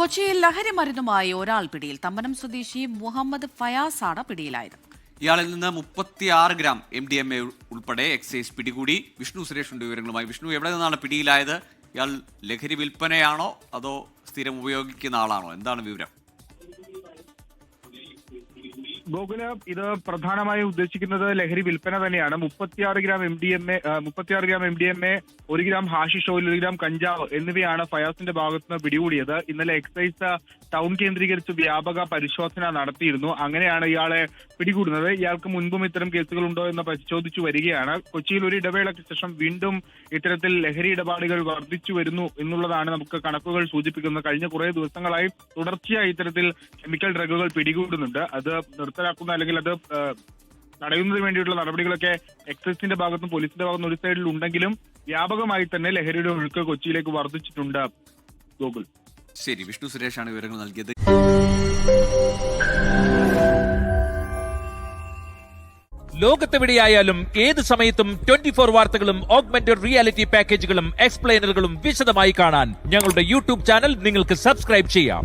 കൊച്ചിയിൽ ലഹരി മരുന്നുമായി ഒരാൾ പിടിയിൽ. തമ്പനം സ്വദേശി മുഹമ്മദ് ഫയാസാണ് പിടിയിലായത്. ഇയാളിൽ നിന്ന് 36 ഗ്രാം MDMA ഉൾപ്പെടെ എക്സൈസ് പിടികൂടി. വിഷ്ണു സുരേഷ് ഉണ്ട് വിവരങ്ങളുമായി. വിഷ്ണു, എവിടെ നിന്നാണ് പിടിയിലായത്? ഇയാൾ ലഹരി വിൽപ്പനയാണോ അതോ സ്ഥിരം ഉപയോഗിക്കുന്ന ആളാണോ? എന്താണ് വിവരം? ഗോകുല, ഇത് പ്രധാനമായും ഉദ്ദേശിക്കുന്നത് ലഹരി വിൽപ്പന തന്നെയാണ്. 36 gram MDMA, 1 gram hashish oil, 1 gram കഞ്ചാവ് എന്നിവയാണ് ഫയാസിന്റെ ഭാഗത്തുനിന്ന് പിടികൂടിയത്. ഇന്നലെ എക്സൈസ് ടൗൺ കേന്ദ്രീകരിച്ച് വ്യാപക പരിശോധന നടത്തിയിരുന്നു. അങ്ങനെയാണ് ഇയാളെ പിടികൂടുന്നത്. ഇയാൾക്ക് മുൻപും ഇത്തരം കേസുകൾ ഉണ്ടോ എന്ന് പരിശോധിച്ചു വരികയാണ്. കൊച്ചിയിൽ ഒരു ഇടവേളയ്ക്ക് ശേഷം വീണ്ടും ഇത്തരത്തിൽ ലഹരി ഇടപാടുകൾ വർദ്ധിച്ചു വരുന്നു എന്നുള്ളതാണ് നമുക്ക് കണക്കുകൾ സൂചിപ്പിക്കുന്നത്. കഴിഞ്ഞ കുറേ ദിവസങ്ങളായി തുടർച്ചയായി ഇത്തരത്തിൽ കെമിക്കൽ ഡ്രഗുകൾ പിടികൂടുന്നുണ്ട്. അത് നിർത്തലാക്കുന്ന അല്ലെങ്കിൽ അത് തടയുന്നതിന് വേണ്ടിയിട്ടുള്ള നടപടികളൊക്കെ എക്സൈസിന്റെ ഭാഗത്തും പോലീസിന്റെ ഭാഗത്തും ഒരു സൈഡിൽ ഉണ്ടെങ്കിലും വ്യാപകമായി തന്നെ ലഹരിയുടെ ഒഴുക്ക് കൊച്ചിയിലേക്ക് വർദ്ധിച്ചിട്ടുണ്ട്. ഗോകുൽ, ശരി, വിഷ്ണു സുരേഷാണ് വിവരങ്ങൾ നൽകിയത്. ലോകത്തെവിടെയായാലും ഏത് സമയത്തും 24 വാർത്തകളും ഓഗ്മെന്റഡ് റിയാലിറ്റി പാക്കേജുകളും എക്സ്പ്ലെയിനറുകളും വിശദമായി കാണാൻ ഞങ്ങളുടെ യൂട്യൂബ് ചാനൽ നിങ്ങൾക്ക് സബ്സ്ക്രൈബ് ചെയ്യാം.